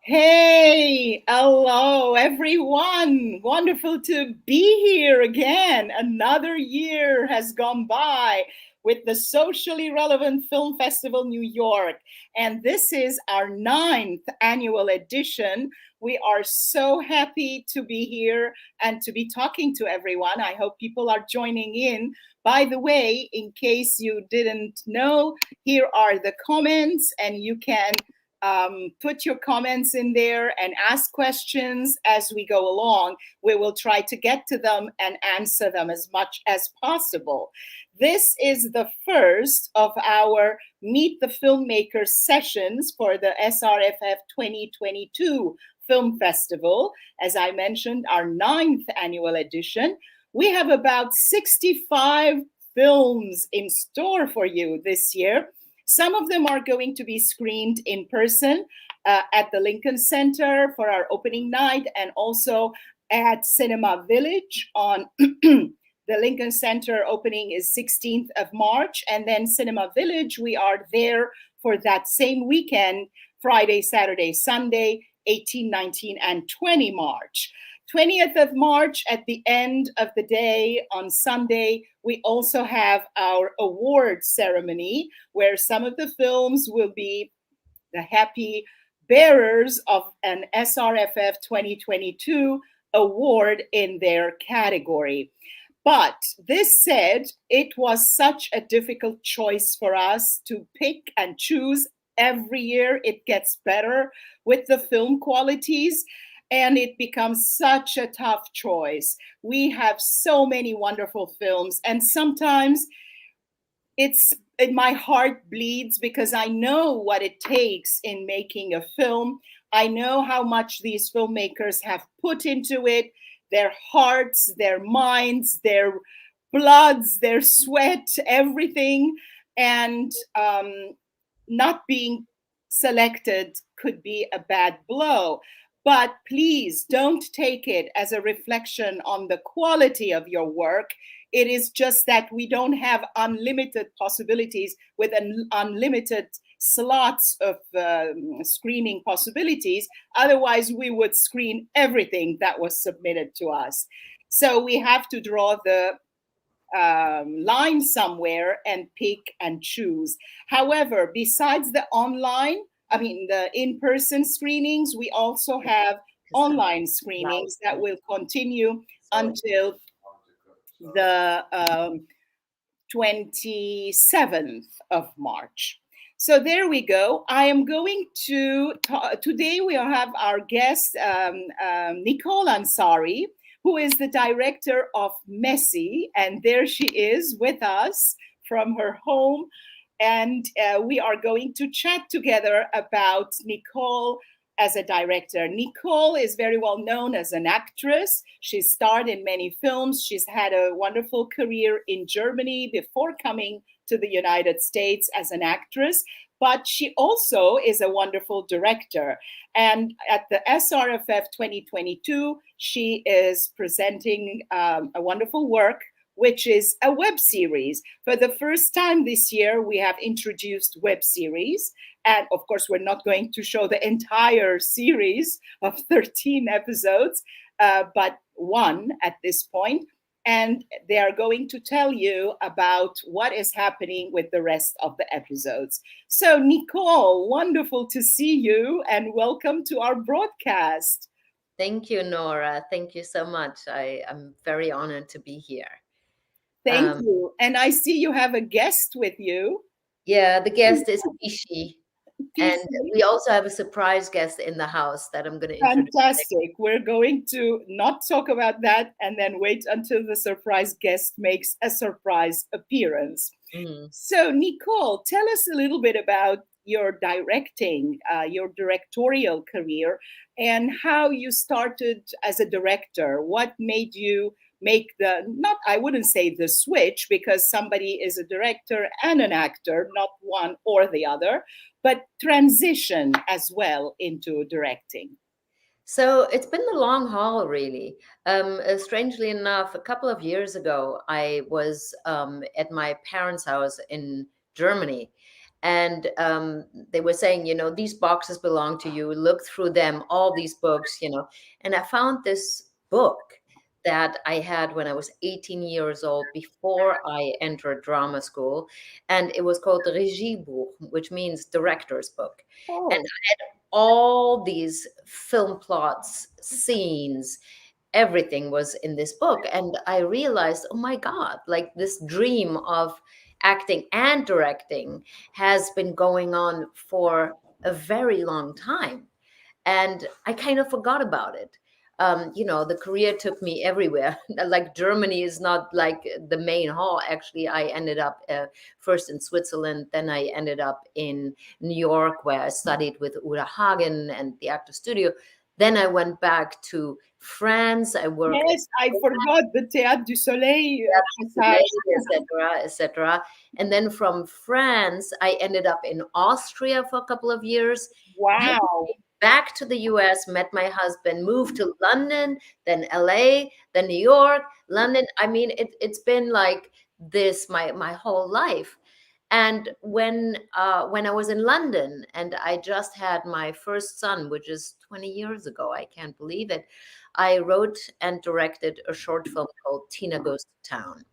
Hey, hello everyone. Wonderful to be here again. Another year has gone by with the Socially Relevant Film Festival New York. And this is our 9th annual edition. We are so happy to be here and to be talking to everyone. I hope people are joining in. By the way, in case you didn't know, here are the comments, and you can put your comments in there and ask questions as we go along. We will try to get to them and answer them as much as possible. This is the first of our Meet the Filmmakers sessions for the SRFF 2022 Film Festival. As I mentioned, our 9th annual edition. We have about 65 films in store for you this year. Some of them are going to be screened in person at the Lincoln Center for our opening night, and also at Cinema Village on the Lincoln Center opening is 16th of March. And then Cinema Village, we are there for that same weekend, Friday, Saturday, Sunday, 18, 19, and 20 March. 20th of March, at the end of the day on Sunday, we also have our award ceremony where some of the films will be the happy bearers of an SRFF 2022 award in their category. But this said, it was such a difficult choice for us to pick and choose. Every year it gets better with the film qualities, and it becomes such a tough choice. We have so many wonderful films, and sometimes my heart bleeds because I know what it takes in making a film. I know how much these filmmakers have put into it, their hearts, their minds, their bloods, their sweat, everything. And not being selected could be a bad blow. But please don't take it as a reflection on the quality of your work. It is just that we don't have unlimited possibilities with unlimited slots of screening possibilities. Otherwise, we would screen everything that was submitted to us. So we have to draw the line somewhere and pick and choose. However, besides the the in-person screenings, we also have online screenings that will continue until the 27th of March. So there we go. I am going to today we have our guest, Nicole Ansari, who is the director of Messi, and there she is with us from her home. And we are going to chat together about Nicole as a director. Nicole is very well known as an actress. She's starred in many films. She's had a wonderful career in Germany before coming to the United States as an actress. But she also is a wonderful director. And at the SRFF 2022, she is presenting a wonderful work, which is a web series. For the first time this year, we have introduced web series. And of course, we're not going to show the entire series of 13 episodes, but one at this point. And they are going to tell you about what is happening with the rest of the episodes. So, Nicole, wonderful to see you, and welcome to our broadcast. Thank you, Nora. Thank you so much. I'm very honored to be here. Thank you. And I see you have a guest with you. Yeah, the guest is Pishi. And we also have a surprise guest in the house that I'm going to introduce. Fantastic. We're going to not talk about that and then wait until the surprise guest makes a surprise appearance. So, Nicole, tell us a little bit about your directing, your directorial career, and how you started as a director. What made you make I wouldn't say the switch, because somebody is a director and an actor, not one or the other, but transition as well into directing? So it's been the long haul, really. Strangely enough, a couple of years ago, I was at my parents' house in Germany, And they were saying, these boxes belong to you. Look through them, all these books, And I found this book that I had when I was 18 years old before I entered drama school. And it was called Regiebuch, which means director's book. And Oh, all these film plots, scenes, everything was in this book. And I realized, oh my God, like this dream of acting and directing has been going on for a very long time. And I kind of forgot about it. The career took me everywhere. Like Germany is not like the main hall. Actually, I ended up first in Switzerland, then I ended up in New York, where I studied with Uta Hagen and the Actor Studio. Then I went back to France. I worked yes, I forgot the Théâtre du Soleil passage. etc., etc. And then from France, I ended up in Austria for a couple of years. Then Wow. back to the US, met my husband, moved to London, then LA, then New York, London. I mean, it's been like this my whole life. And when I was in London and I just had my first son, which is 20 years ago, I can't believe it, I wrote and directed a short film called Tina Goes to Town.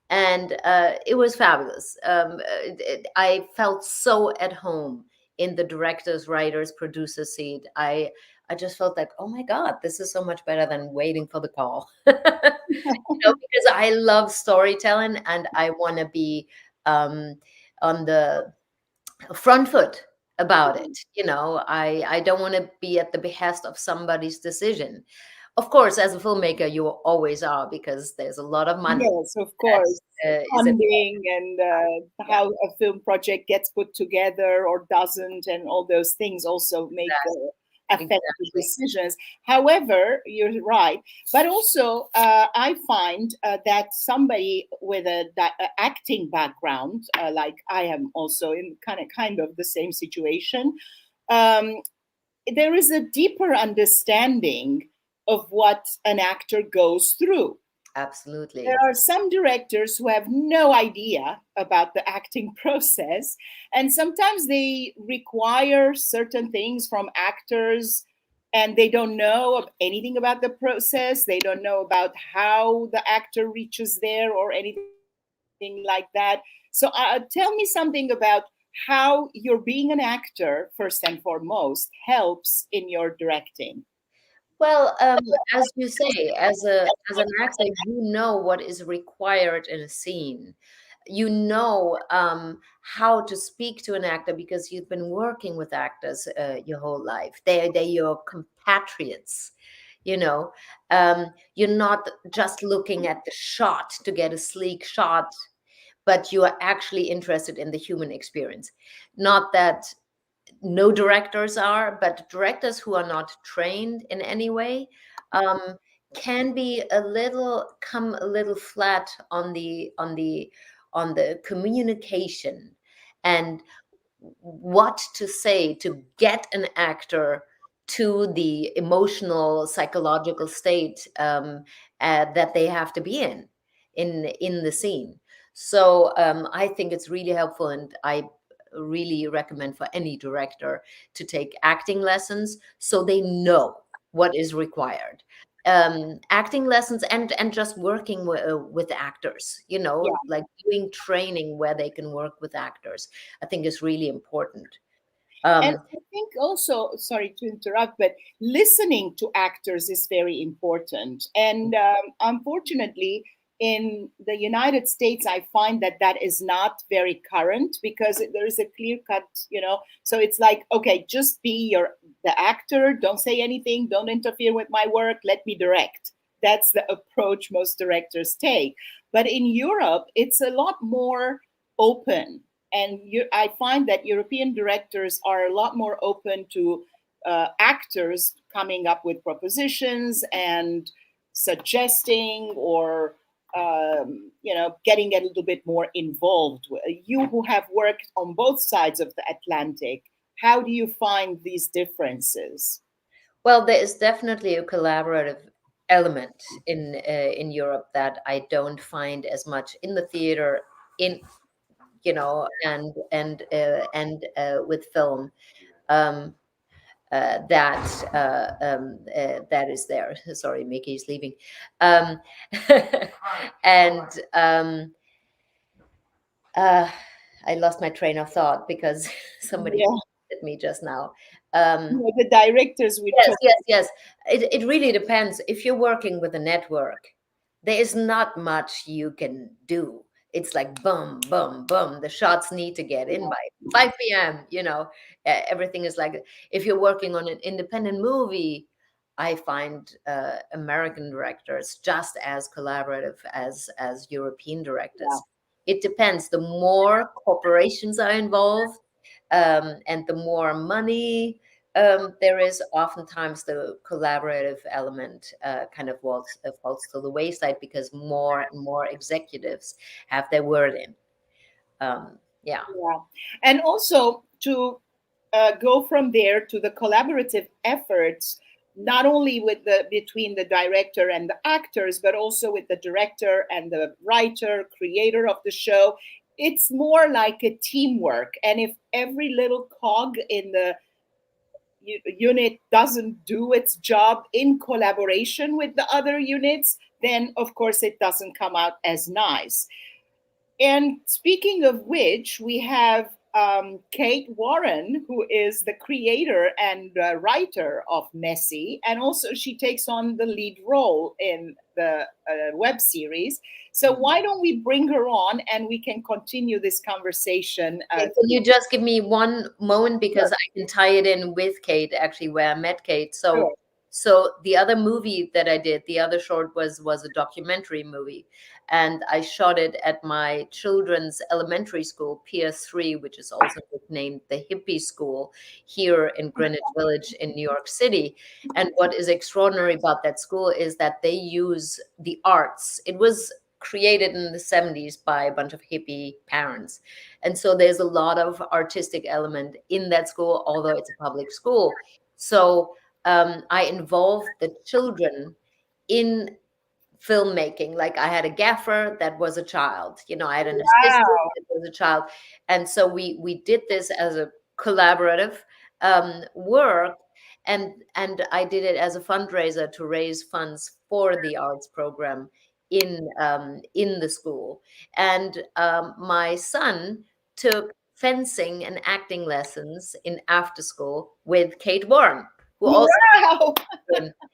And it was fabulous. I felt so at home in the director's, writer's, producer seat. I just felt like, oh my God, this is so much better than waiting for the call. Because I love storytelling and I want to be um, on the front foot about it. I don't want to be at the behest of somebody's decision. Of course, as a filmmaker, you always are, because there's a lot of money Yes, of that course. is involved. Funding and Yeah, how a film project gets put together or doesn't, and all those things also make affect the exactly. decisions. However, you're right. But also, I find that somebody with a acting background, like I am, also in kind of the same situation. Um, there is a deeper understanding of what an actor goes through. There Absolutely. are some directors who have no idea about the acting process, and sometimes they require certain things from actors, and they don't know anything about the process. They don't know about how the actor reaches there or anything like that. So, tell me something about how your being an actor, first and foremost, helps in your directing. Well, as you say, as an actor, you know what is required in a scene. You know how to speak to an actor because you've been working with actors your whole life. They're your compatriots. You know, you're not just looking at the shot to get a sleek shot, but you are actually interested in the human experience. Not that no directors are, but directors who are not trained in any way um, can be come a little flat on the communication and what to say to get an actor to the emotional psychological state that they have to be in the scene. So I think it's really helpful, and I really recommend for any director to take acting lessons so they know what is required. Acting lessons and just working with actors, like doing training where they can work with actors, I think is really important. And um, I think also, sorry to interrupt, but listening to actors is very important. And unfortunately, in the United States, I find that that is not very current because there is a clear cut, So it's like, okay, just be the actor. Don't say anything. Don't interfere with my work. Let me direct. That's the approach most directors take. But in Europe, it's a lot more open, and I find that European directors are a lot more open to actors coming up with propositions and suggesting, or getting a little bit more involved. You who have worked on both sides of the Atlantic, how do you find these differences? well, there is definitely a collaborative element in Europe that I don't find as much in the theater in and with film. Um, that is there. Sorry, Mickey is leaving. Um, and uh, I lost my train of thought because somebody Yeah. at me just now. Um, The directors we yes, took. yes, yes. It really depends. If you're working with a network, there is not much you can do. It's like boom, boom, boom. The shots need to get in by 5 p.m. Everything is like, if you're working on an independent movie, I find American directors just as collaborative as European Yeah. directors. It depends. The more corporations are involved, and the more money there is, oftentimes the collaborative element kind of falls to the wayside because more and more executives have their word in. Yeah. Yeah. And also to go from there to the collaborative efforts, not only with the between the director and the actors, but also with the director and the writer, creator of the show. It's more like a teamwork. And if every little cog in the unit doesn't do its job in collaboration with the other units, then of course it doesn't come out as nice. And speaking of which, we have Kate Warren, who is the creator and writer of Messi, and also she takes on the lead role in the web series. So why don't we bring her on and we can continue this conversation? Okay, can you just give me one moment because I can tie it in with Kate, actually, where I met Kate. Sure. So the other movie that I did, the other short was a documentary movie, and I shot it at my children's elementary school, PS3, which is also nicknamed the Hippie School here in Greenwich Village in New York City. And what is extraordinary about that school is that they use the arts. It was created in the 70s by a bunch of hippie parents, and so there's a lot of artistic element in that school, although it's a public school. So I involved the children in filmmaking. Like, I had a gaffer that was a child, I had an assistant Wow. that was a child. And so we did this as a collaborative work. And I did it as a fundraiser to raise funds for the arts program in the school. And my son took fencing and acting lessons in after school with Kate Warren, who also. Wow.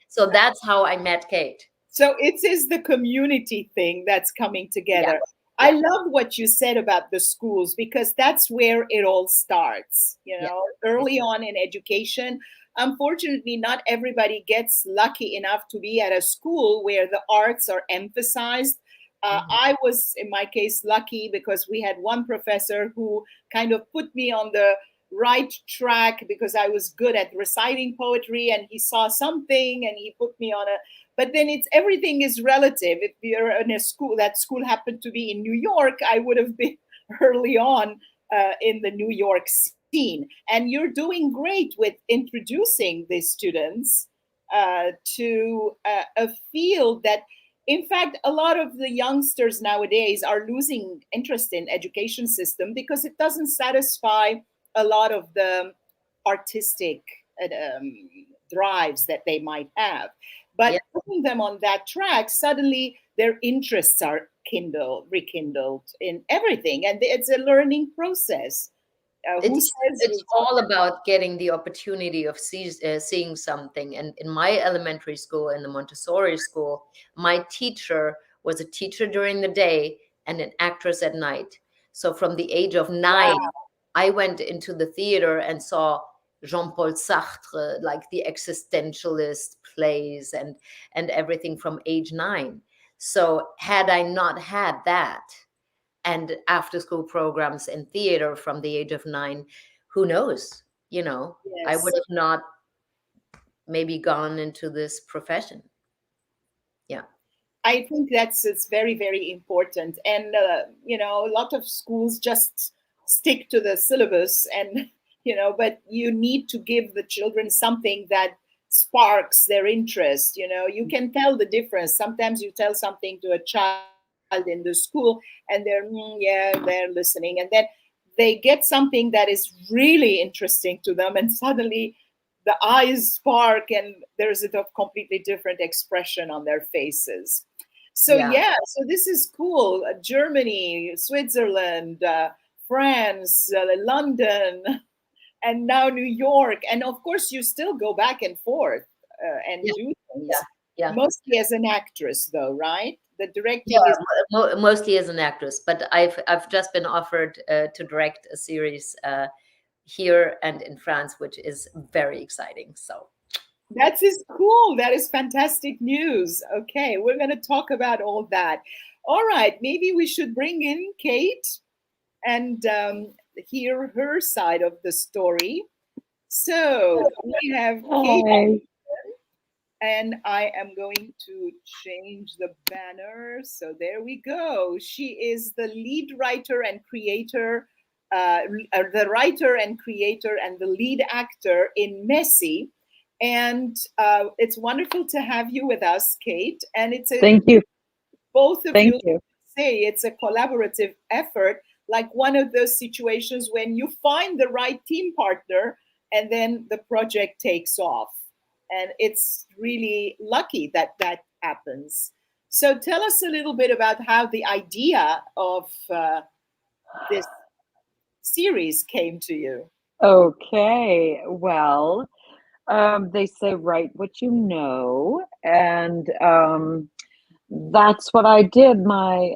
So that's how I met Kate. So it is the community thing that's coming Yeah, together. I yeah, love what you said about the schools because that's where it all starts, yeah. early on in education. Unfortunately, not everybody gets lucky enough to be at a school where the arts are emphasized. Mhm. I was, in my case, lucky because we had one professor who kind of put me on the right track because I was good at reciting poetry and he saw something and he put me on a, but then it's everything is relative. If you're in a school, that school happened to be in New York, I would have been early on in the New York scene. And you're doing great with introducing the students to a field that, in fact, a lot of the youngsters nowadays are losing interest in education system because it doesn't satisfy a lot of the artistic um, drives that they might have. Yeah. But putting them on that track, suddenly their interests are rekindled in everything, and it's a learning process. Who says It's you? all about getting the opportunity of seeing something. And in my elementary school, in the Montessori school, my teacher was a teacher during the day and an actress at night. So from the age of 9, Wow, I went into the theater and saw Jean-Paul Sartre, like the existentialist plays and everything from age 9. So had I not had that, and after school programs in theater from the age of 9, who knows, I would yes. have not maybe gone into this profession. Yeah. I think that's it's very, very important. And a lot of schools just stick to the syllabus, and but you need to give the children something that sparks their interest. You can tell the difference. Sometimes you tell something to a child child in the school, and they're listening, and then they get something that is really interesting to them, and suddenly the eyes spark, and there's a completely different expression on their faces. So so this is cool. Germany, Switzerland, France, London, and now New York, and of course you still go back and forth and do things. Mostly as an actress, though, right? The directing is mostly as an actress, but I've just been offered to direct a series here and in France, which is very exciting. So that is cool. That is fantastic news. Okay, we're going to talk about all that. All right, maybe we should bring in Kate and hear her side of the story. So we have Kate, and I am going to change the banner. So there we go. She is the lead writer and creator, the writer and creator and the lead actor in Messi. And it's wonderful to have you with us, Kate. And it's thank you. Both of you say it's a collaborative effort, like one of those situations when you find the right team partner and then the project takes off. And it's really lucky that that happens. So tell us a little bit about how the idea of this series came to you. Okay, well, they say write what you know, and that's what I did. My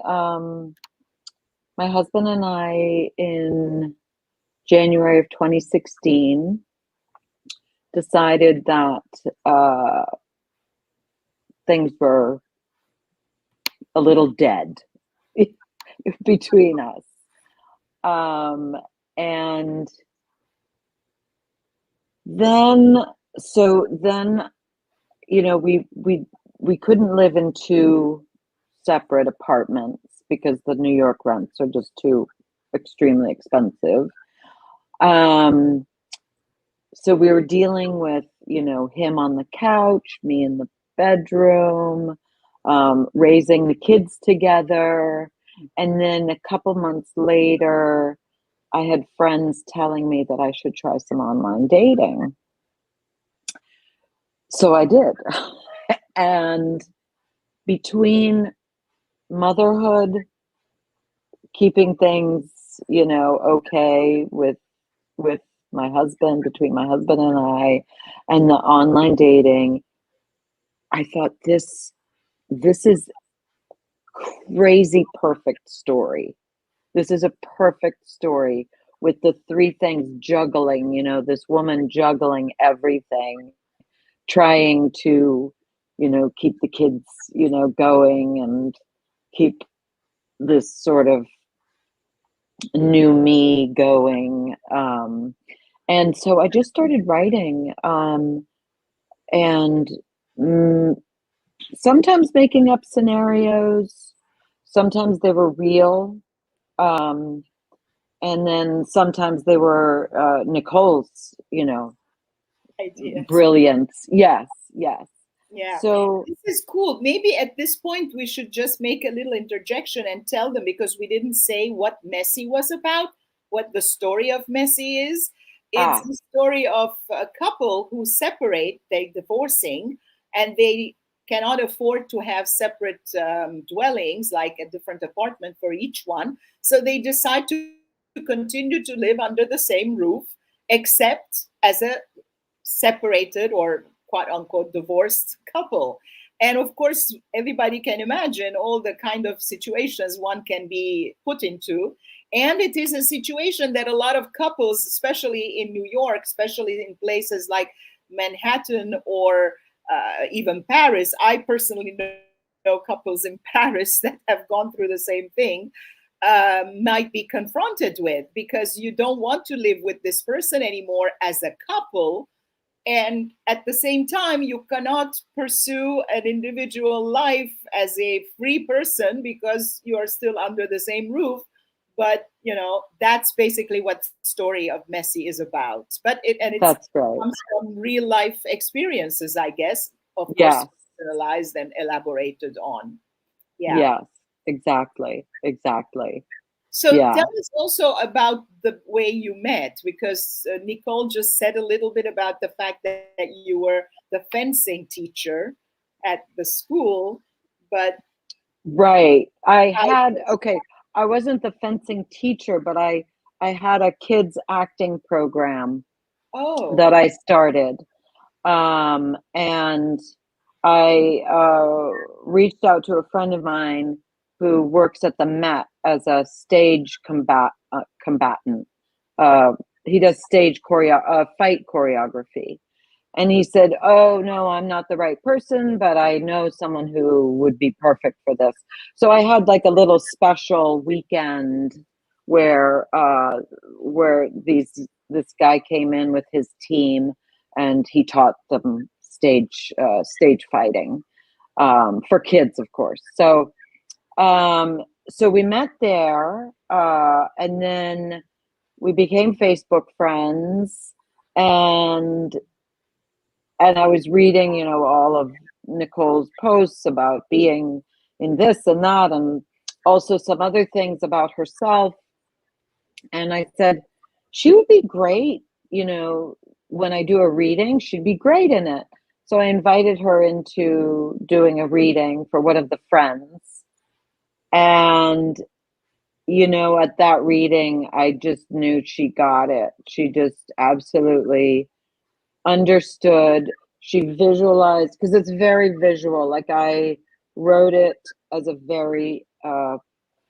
husband and I, in January of 2016, decided that things were a little dead between us, and then you know, we couldn't live in two separate apartments because the New York rents are just too extremely expensive. So we were dealing with, you know, him on the couch, me in the bedroom, raising the kids together. And then a couple months later, I had friends telling me that I should try some online dating. So I did. And between motherhood, keeping things, you know, okay with my husband, between my husband and I, and the online dating, I thought this is crazy perfect story. This is a perfect story with the three things juggling, you know, this woman juggling everything, trying to, you know, keep the kids, you know, going and keep this sort of new me going. And so I just started writing, and sometimes making up scenarios, sometimes they were real, and then sometimes they were Nicole's, you know, ideas. Brilliance. Yes. Yeah. So this is cool. Maybe at this point we should just make a little interjection and tell them, because we didn't say what Messi was about, what the story of Messi is. It's the story of a couple who separate, they're divorcing, and they cannot afford to have separate dwellings, like a different apartment for each one. So they decide to continue to live under the same roof, except as a separated or quote unquote divorced couple. And of course, everybody can imagine all the kind of situations one can be put into. And it is a situation that a lot of couples, especially in New York, especially in places like Manhattan or even Paris, I personally know couples in Paris that have gone through the same thing, might be confronted with, because you don't want to live with this person anymore as a couple. And at the same time, you cannot pursue an individual life as a free person because you are still under the same roof. But, you know, that's basically what the story of Messi is about. But it that's right. comes from real life experiences, I guess, of course, personalized and elaborated on. Yeah. Yes. exactly. So Yeah. tell us also about the way you met, because Nicole just said a little bit about the fact that you were the fencing teacher at the school, but Right. how? Okay, I wasn't the fencing teacher, but I had a kids acting program Oh, that I started. And I reached out to a friend of mine who works at the Met as a stage combatant. Uh, he does fight choreography. And he said, "Oh, no, I'm not the right person, but I know someone who would be perfect for this." So I had like a little special weekend where this guy came in with his team, and he taught them stage fighting, for kids, of course. So we met there, and then we became Facebook friends, and I was reading, all of Nicole's posts about being in this and that, and also some other things about herself. And I said, she would be great, when I do a reading, she'd be great in it. So I invited her into doing a reading for one of the friends. And, at that reading, I just knew she got it. She just absolutely understood. She visualized, because it's very visual. Like, I wrote it as a very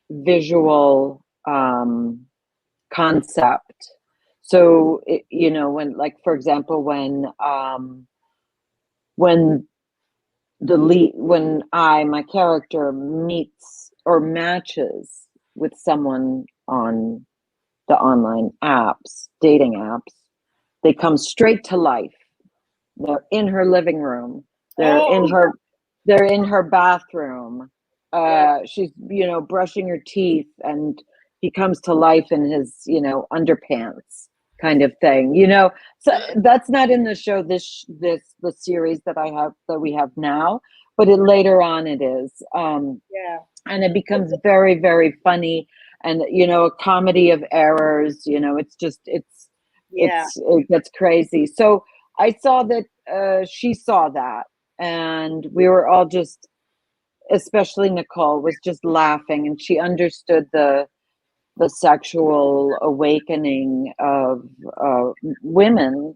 visual concept. So when, like, for example, when my character meets or matches with someone on the online dating apps, they come straight to life. They're in her living room. They're in oh, her they're in her bathroom. yeah, She's, brushing her teeth, and he comes to life in his, underpants, kind of thing. So that's not in the show, the series that we have now, but later on it is. yeah, And it becomes very, very funny, and a comedy of errors. yeah. It gets crazy. So I saw that she saw that, and we were all just, especially Nicole, was just laughing, and she understood the sexual awakening of women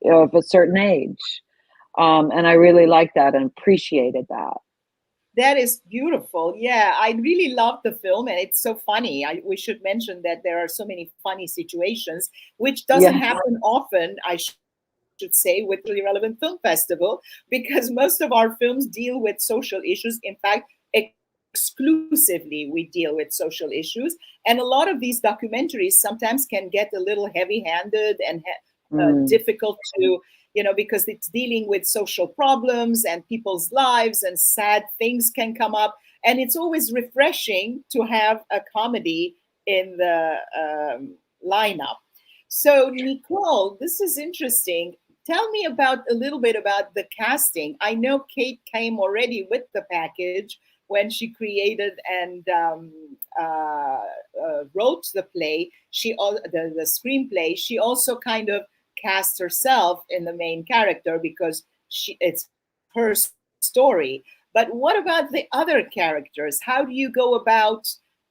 of a certain age. And I really liked that and appreciated that. That is beautiful. Yeah, I really love the film, and it's so funny. We should mention that there are so many funny situations, which doesn't Yeah. happen often, I should say, with the Relevant Film Festival, because most of our films deal with social issues. In fact, exclusively we deal with social issues. And a lot of these documentaries sometimes can get a little heavy handed and difficult to, because it's dealing with social problems and people's lives, and sad things can come up. And it's always refreshing to have a comedy in the lineup. So, Nicole, this is interesting. Tell me about a little bit about the casting. I know Kate came already with the package when she created and wrote the play. The screenplay. She also kind of cast herself in the main character because it's her story. But what about the other characters? How do you go about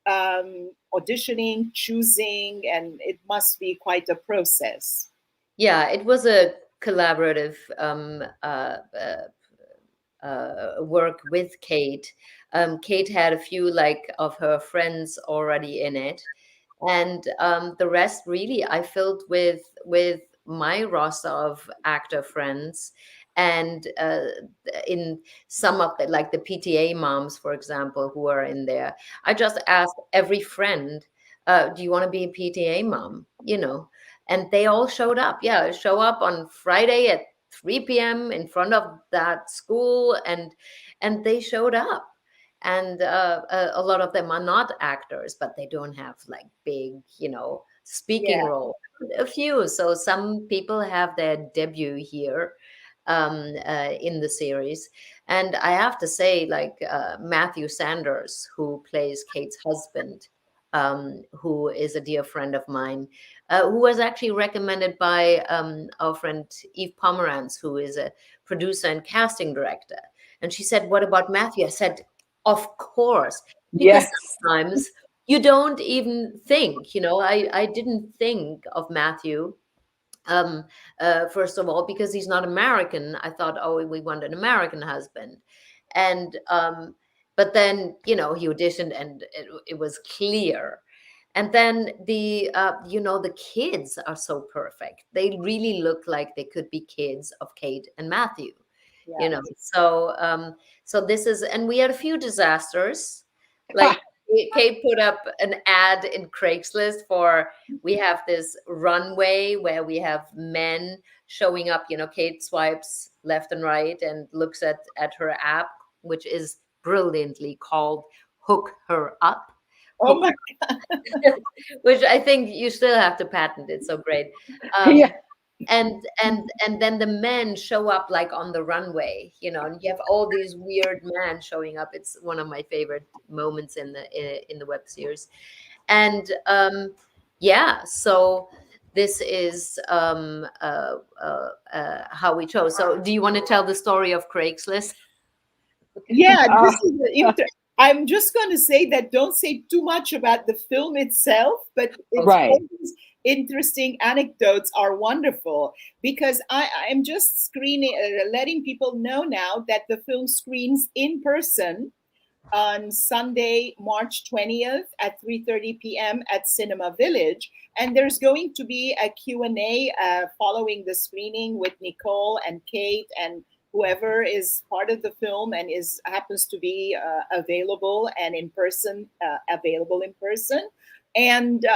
auditioning, choosing, and it must be quite a process. Yeah, it was a collaborative work with Kate. Kate had a few like of her friends already in it, and the rest really I filled with my roster of actor friends. And in some of the, like the PTA moms, for example, who are in there, I just asked every friend, do you want to be a PTA mom, and they all showed up. Yeah, show up on Friday at 3 p.m. in front of that school, and they showed up. And a lot of them are not actors, but they don't have like big, speaking Yeah, role. A few. So some people have their debut here, in the series. And I have to say, like Matthew Sanders, who plays Kate's husband, who is a dear friend of mine, who was actually recommended by our friend Eve Pomerantz, who is a producer and casting director. And she said, "What about Matthew?" I said, "Of course," because Yes. sometimes you don't even think, I didn't think of Matthew. First of all, because he's not American, I thought, oh, we want an American husband. And but then, he auditioned, and it was clear. And then the kids are so perfect. They really look like they could be kids of Kate and Matthew. Yeah. So this is, and we had a few disasters. Like Kate put up an ad in Craigslist for, we have this runway where we have men showing up. Kate swipes left and right and looks at her app, which is brilliantly called Hook Her Up. Oh my. Which I think you still have to patent. It's so great. Yeah. And then the men show up like on the runway, and you have all these weird men showing up. It's one of my favorite moments in the web series. And so this is how we chose. So do you want to tell the story of Craigslist? Yeah, this is I'm just going to say that don't say too much about the film itself, but it's Right. all these interesting anecdotes are wonderful, because I'm just screening, letting people know now that the film screens in person on Sunday, March 20th at 3:30 p.m. at Cinema Village. And there's going to be a Q&A following the screening with Nicole and Kate and whoever is part of the film and happens to be available and in person, available in person. And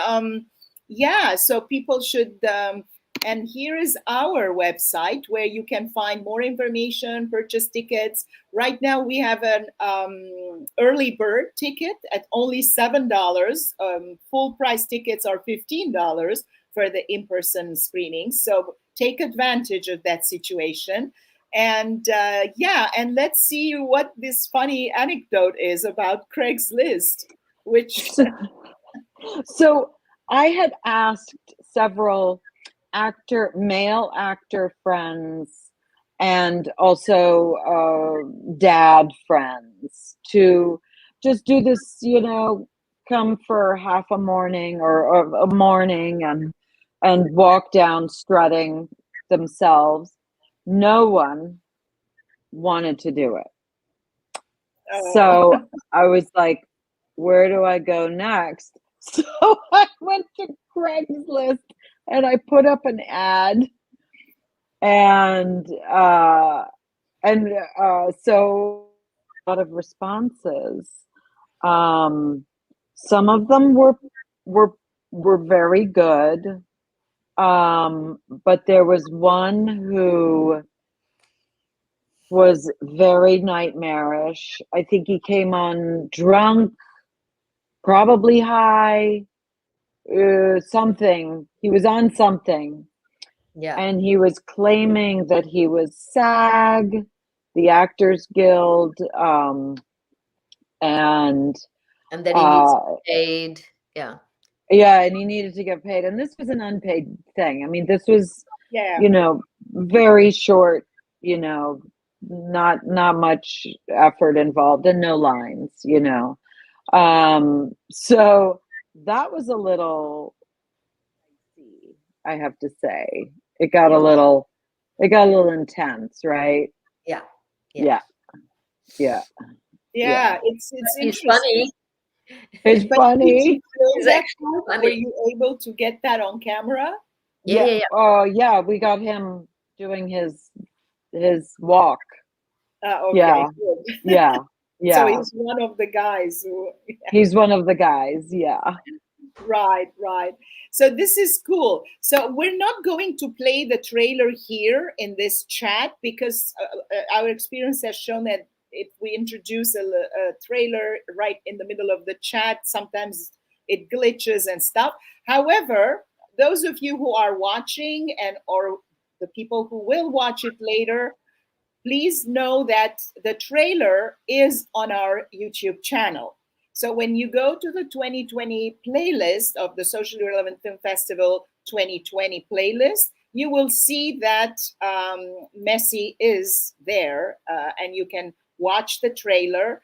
so people should, and here is our website where you can find more information, purchase tickets. Right now we have an early bird ticket at only $7. Full price tickets are $15 for the in-person screening. So take advantage of that situation. And and let's see what this funny anecdote is about Craigslist, which So I had asked several male actor friends and also dad friends to just do this, come for half a morning or a morning and walk down strutting themselves. No one wanted to do it. So I was like, where do I go next? So I went to Craigslist and I put up an ad, and so a lot of responses. Some of them were very good, but there was one who was very nightmarish. I think he came on drunk, probably high, something. He was on something. Yeah. And he was claiming that he was SAG, the Actors Guild, and that he needs to be paid. Yeah. Yeah, and he needed to get paid. And this was an unpaid thing. I mean, this was, yeah. Very short, not much effort involved and no lines, So that was a little, I have to say. It got a little intense, right? Yeah. Yeah. It's He's funny. It's funny. Were you able to get that on camera? Yeah. Oh, yeah. We got him doing his walk. Okay. Yeah. Good. Yeah. So he's one of the guys who. He's one of the guys. Yeah. Right. So this is cool. So we're not going to play the trailer here in this chat because our experience has shown that if we introduce a trailer right in the middle of the chat, sometimes it glitches and stuff. However, those of you who are watching or the people who will watch it later, please know that the trailer is on our YouTube channel. So when you go to the 2020 playlist of the Socially Relevant Film Festival 2020 playlist, you will see that Messi is there, and you can watch the trailer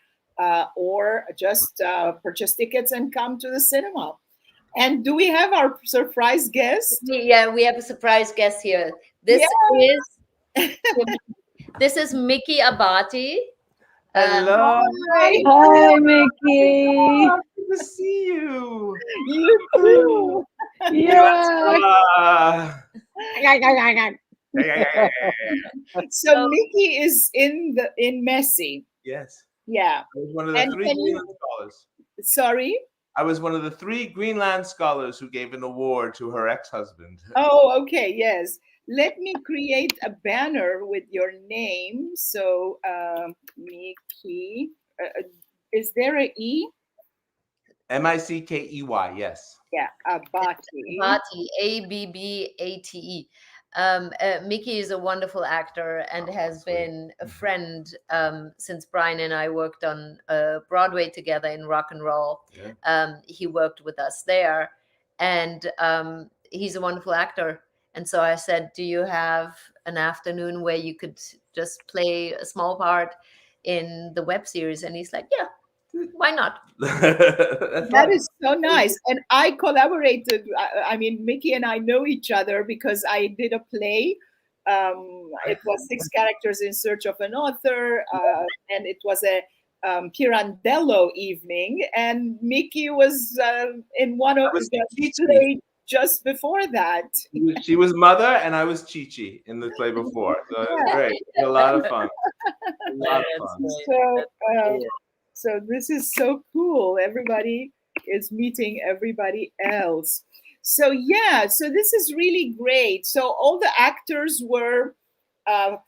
or just purchase tickets and come to the cinema. And do we have our surprise guest? Yeah, we have a surprise guest here. This is Mickey Abbate. Hello. Hi, Mickey. Oh, good to see you. You too. Yeah. So Mickey is in Messi. Yes. Yeah. I was one of the And three can you- Greenland scholars. Sorry? I was one of the 3 Greenland scholars who gave an award to her ex-husband. Oh, okay. Yes. Let me create a banner with your name. So, Mickey, is there a E? Mickey, yes. Yeah, Abbate. Abbate, Abbate. Mickey is a wonderful actor and has been a friend since Brian and I worked on Broadway together in Rock and Roll. Yeah. He worked with us there, and he's a wonderful actor. And so I said, do you have an afternoon where you could just play a small part in the web series? And he's like, yeah, why not? That is so nice. And I collaborated. I mean, Mickey and I know each other because I did a play. It was 6 characters in search of an author, and it was a Pirandello evening. And Mickey was in one of the play just before that. She was Mother, and I was Chi-Chi in the play before. So it was great. It was a lot of fun. A lot of fun. So this is so cool. Everybody is meeting everybody else. So yeah, so this is really great. So all the actors were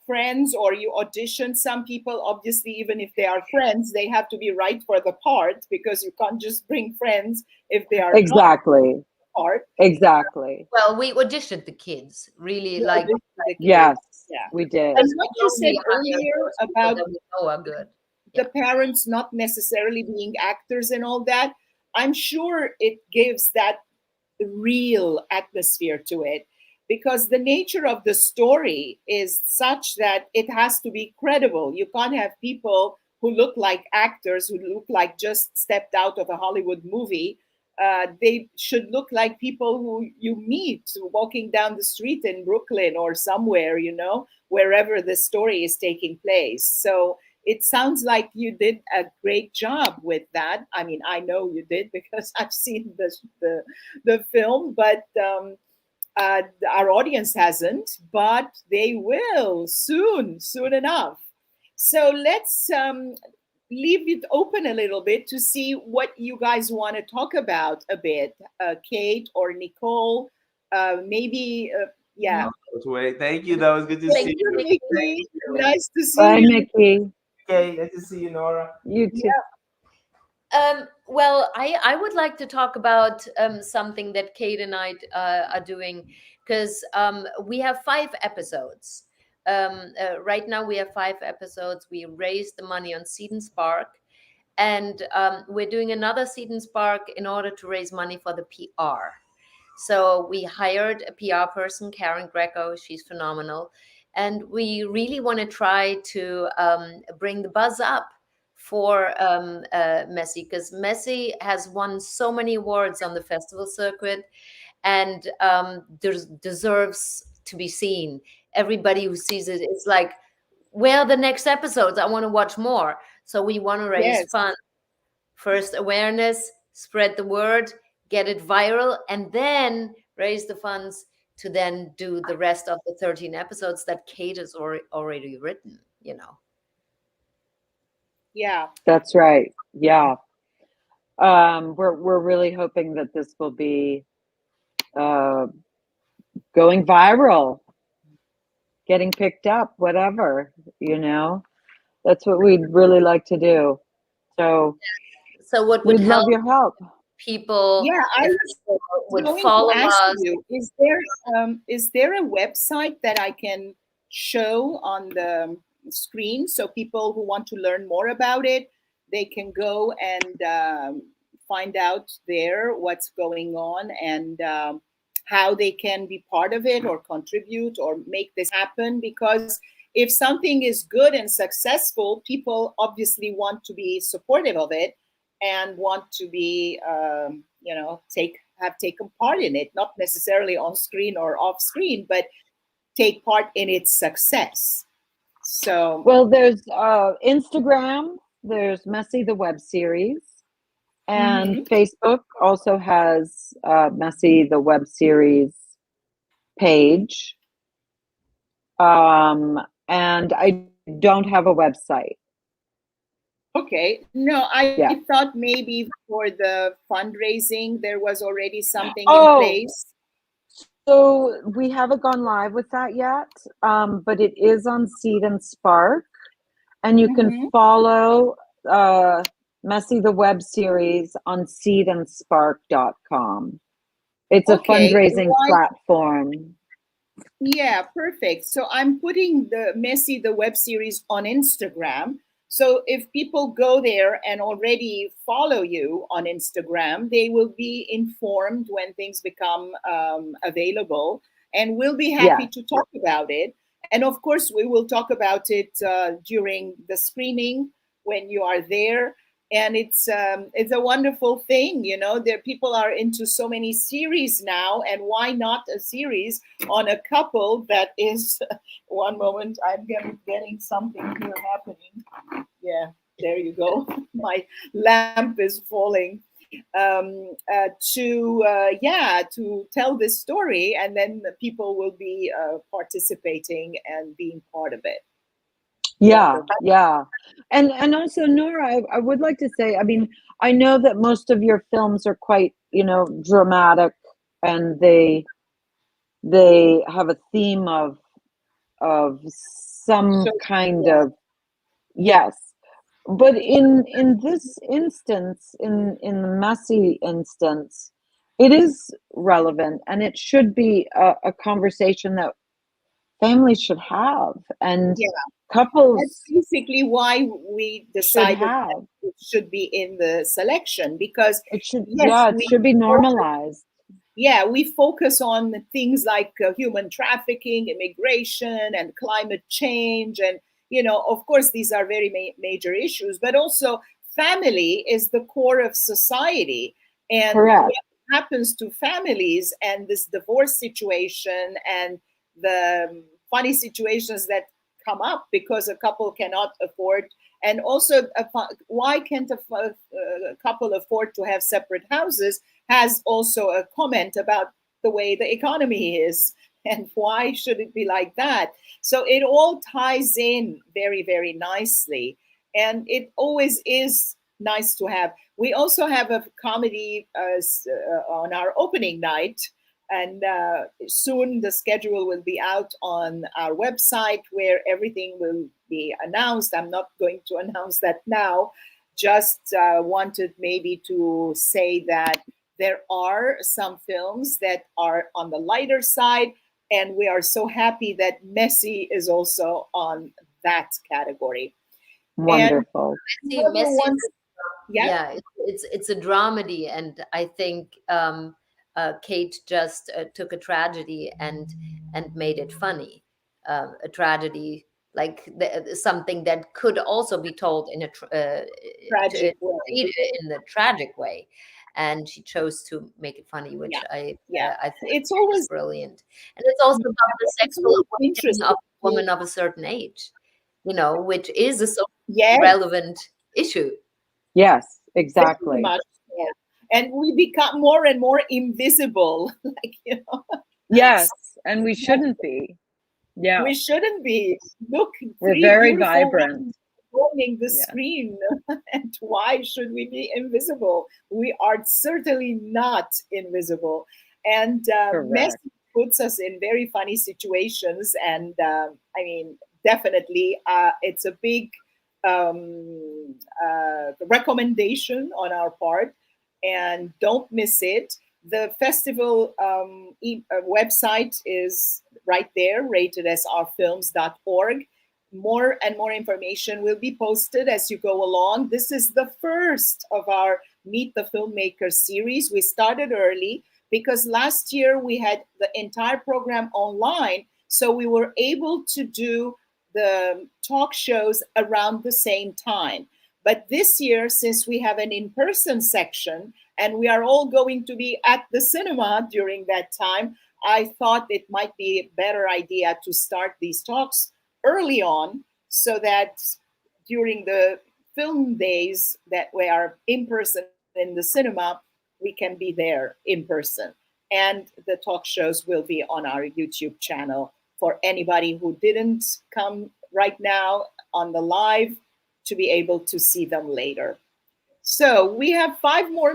friends, or you auditioned. Some people, obviously, even if they are friends, they have to be right for the part, because you can't just bring friends if they are Exactly. not part. Exactly. Well, we auditioned the kids, really, like Yes, Yeah. we did. And what you said earlier about that we know are good. the parents not necessarily being actors and all that, I'm sure it gives that real atmosphere to it, because the nature of the story is such that it has to be credible. You can't have people who look like actors, who look like just stepped out of a Hollywood movie. They should look like people who you meet walking down the street in Brooklyn or somewhere, wherever the story is taking place. So it sounds like you did a great job with that. I mean, I know you did because I've seen the film, but our audience hasn't, but they will soon enough. So let's leave it open a little bit to see what you guys want to talk about a bit. Kate or Nicole, maybe, yeah. Thank you. That was good to see you. Mickey. Nice to see Bye, you. Mickey. Okay, nice to see you, Nora. You too. Well, I would like to talk about something that Kate and I are doing, because we have 5 episodes. Right now we have 5 episodes. We raised the money on Seed and Spark, and we're doing another Seed and Spark in order to raise money for the PR. So we hired a PR person, Karen Greco. She's phenomenal. And we really want to try to bring the buzz up for Messi, because Messi has won so many awards on the festival circuit, and deserves to be seen. Everybody who sees it is like, where are the next episodes? I want to watch more. So we want to raise funds. First awareness, spread the word, get it viral, and then raise the funds to then do the rest of the 13 episodes that Kate has already written, Yeah. That's right. Yeah. We're really hoping that this will be going viral, getting picked up, whatever, That's what we'd really like to do. So what would we'd love your help. People? Yeah, I would going follow to ask us. you, is there a website that I can show on the screen. So people who want to learn more about it, they can go and find out there what's going on and how they can be part of it or contribute or make this happen. Because if something is good and successful, people obviously want to be supportive of it and want to be, have taken part in it, not necessarily on screen or off screen, but take part in its success. So, well, there's Instagram, there's Messy the web series, and Facebook also has Messy the web series page. And I don't have a website. Okay. No, I thought maybe for the fundraising there was already something in place. So we haven't gone live with that yet, but it is on Seed and Spark, and you can follow Messy the web series on seedandspark.com. It's a fundraising platform. Yeah, perfect. So I'm putting the Messy the web series on Instagram. So if people go there and already follow you on Instagram, they will be informed when things become available, and we'll be happy to talk about it. And of course, we will talk about it during the screening when you are there. And it's a wonderful thing, there people are into so many series now, and why not a series on a couple that is one moment, I'm getting something here happening. Yeah, there you go. My lamp is falling. To tell this story, and then the people will be participating and being part of it. Yeah. And also, Nora, I would like to say, I mean, I know that most of your films are quite, dramatic, and they have a theme of some kind of, yes. But in this instance, in the Messy instance, it is relevant, and it should be a conversation that families should have, and couples. That's basically why we decided that it should be in the selection, because it should it should be normalized. We focus on things like human trafficking, immigration, and climate change, and of course these are very major issues, but also family is the core of society, and what happens to families, and this divorce situation, and the funny situations that come up because a couple cannot afford, and also why can't a couple afford to have separate houses, has also a comment about the way the economy is, and why should it be like that. So it all ties in very, very nicely, and it always is nice to have. We also have a comedy on our opening night, and soon the schedule will be out on our website where everything will be announced. I'm not going to announce that now, just wanted maybe to say that there are some films that are on the lighter side, and we are so happy that Messy is also on that category. Wonderful. It's a dramedy, and I think Kate just took a tragedy and made it funny. A tragedy, like something that could also be told in a tragic way, and she chose to make it funny, which I think it's always brilliant. And it's also about the sexual awakening of a woman of a certain age, which is a so relevant issue. Yes, exactly. And we become more and more invisible, Yes, and we shouldn't be. Yeah, we shouldn't be. Look, we're very vibrant. Owning the screen, and why should we be invisible? We are certainly not invisible, and Messy puts us in very funny situations, and I mean, definitely, it's a big recommendation on our part, and don't miss it. The festival website is right there, ratedSRFilms.org. more and more information will be posted as you go along. This is the first of our Meet the Filmmakers series. We started early because last year we had the entire program online, so we were able to do the talk shows around the same time. But this year, since we have an in-person section and we are all going to be at the cinema during that time, I thought it might be a better idea to start these talks early on so that during the film days that we are in person in the cinema, we can be there in person. And the talk shows will be on our YouTube channel for anybody who didn't come right now on the live to be able to see them later. So we have 5 more.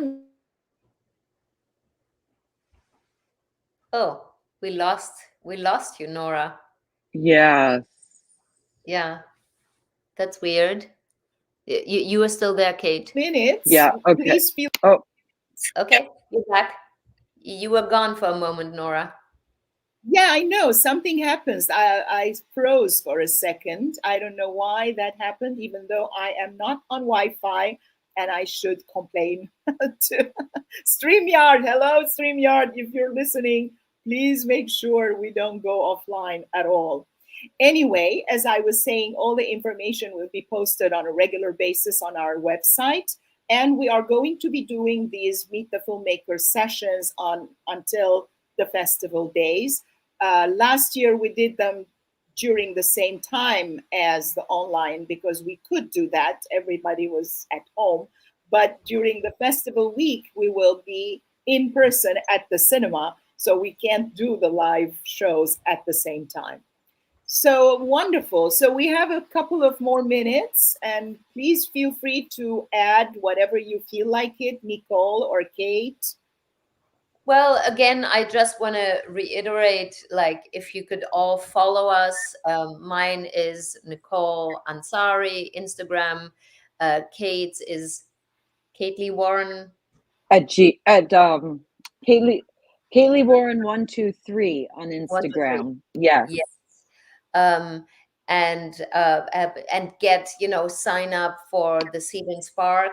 Oh, we lost you, Nora. Yes. Yeah, that's weird. You were still there, Kate. Minutes. Yeah. Okay. Please feel. Oh. Okay, you're back. You were gone for a moment, Nora. Yeah, I know. Something happens. I froze for a second. I don't know why that happened, even though I am not on Wi-Fi and I should complain to StreamYard. Hello, StreamYard. If you're listening, please make sure we don't go offline at all. Anyway, as I was saying, all the information will be posted on a regular basis on our website. And we are going to be doing these Meet the Filmmakers sessions until the festival days. Last year, we did them during the same time as the online because we could do that. Everybody was at home. But during the festival week, we will be in person at the cinema. So we can't do the live shows at the same time. So wonderful. So we have a couple of more minutes, and please feel free to add whatever you feel like it, Nicole or Kate. Well, again, I just want to reiterate, like, if you could all follow us. Mine is Nicole Ansari, Instagram. Kate's is Kate Warren. Kaylee Warren 123 on Instagram. Yes. And get, sign up for the Seed and Spark,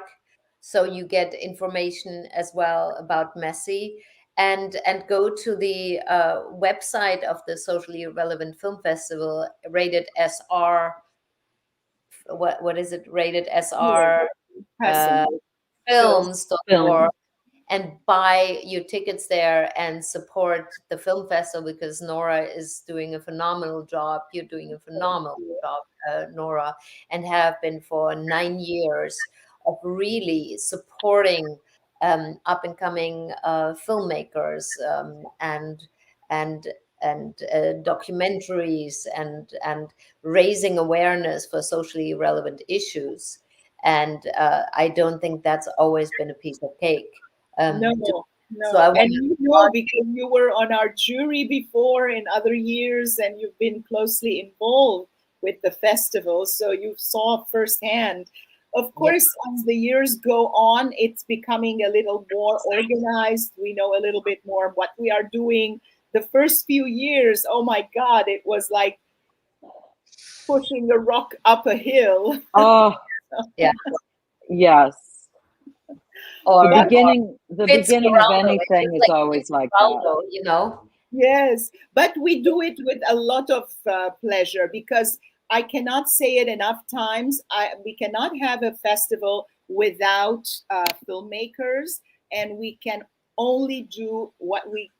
so you get information as well about Messi, and go to the website of the Socially Relevant Film Festival, rated SR. What is it? Rated SR films.org. And buy your tickets there and support the film festival, because Nora is doing a phenomenal job. You're doing a phenomenal job, Nora, and have been for 9 years of really supporting up and coming filmmakers and documentaries and raising awareness for socially relevant issues. And I don't think that's always been a piece of cake. No. So and you know, because you were on our jury before in other years, and you've been closely involved with the festival, so you saw firsthand. Of course, as the years go on, it's becoming a little more organized. We know a little bit more what we are doing. The first few years, oh my God, it was like pushing a rock up a hill. Oh, yeah. Yes. Or the beginning of anything is always like that. Yes, but we do it with a lot of pleasure, because I cannot say it enough times. We cannot have a festival without filmmakers, and we can only do what we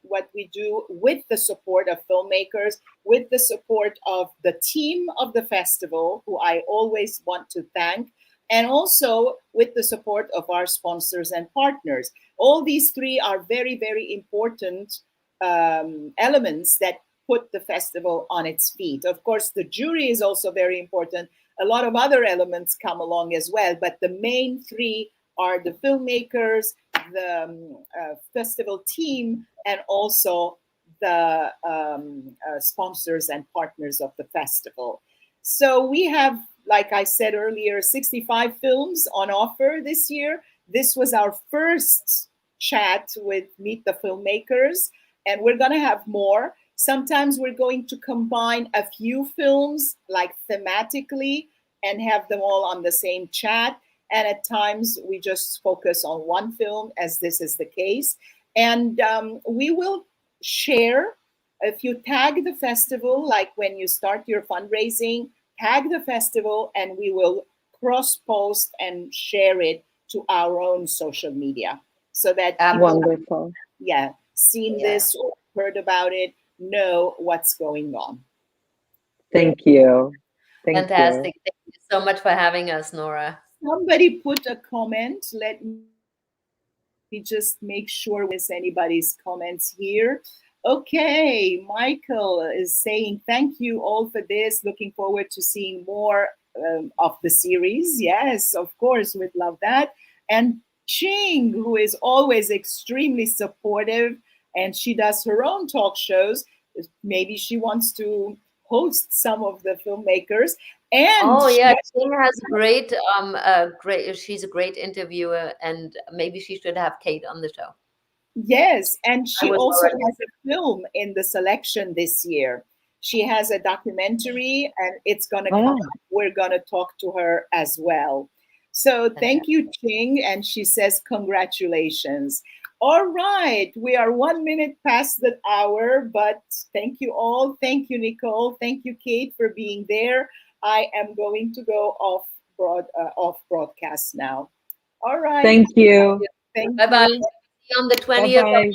do with the support of filmmakers, with the support of the team of the festival, who I always want to thank, and also with the support of our sponsors and partners. All these three are very, very important elements that put the festival on its feet. Of course, the jury is also very important. A lot of other elements come along as well, but the main three are the filmmakers, the festival team, and also the sponsors and partners of the festival. So we have, like I said earlier, 65 films on offer this year. This was our first chat with Meet the Filmmakers, and we're going to have more. Sometimes we're going to combine a few films, like thematically, and have them all on the same chat. And at times we just focus on one film, as this is the case. And we will share, if you tag the festival, like when you start your fundraising, tag the festival, and we will cross-post and share it to our own social media, so that people, wonderful, seen this or heard about it, know what's going on. Thank you. Fantastic. Thank you so much for having us, Nora. Somebody put a comment. Let me just make sure with anybody's comments here. Okay, Michael is saying, thank you all for this. Looking forward to seeing more of the series. Yes, of course, we'd love that. And Ching, who is always extremely supportive, and she does her own talk shows. Maybe she wants to host some of the filmmakers. And Ching has she's a great interviewer, and maybe she should have Kate on the show. Yes, and she also has a film in the selection this year. She has a documentary, and it's going to come. We're going to talk to her as well. So thank you, Ching. And she says, congratulations. All right, we are 1 minute past the hour, but thank you all. Thank you, Nicole. Thank you, Kate, for being there. I am going to go off broadcast now. All right. Thank you. Thank Bye-bye. you. On the 20th of March.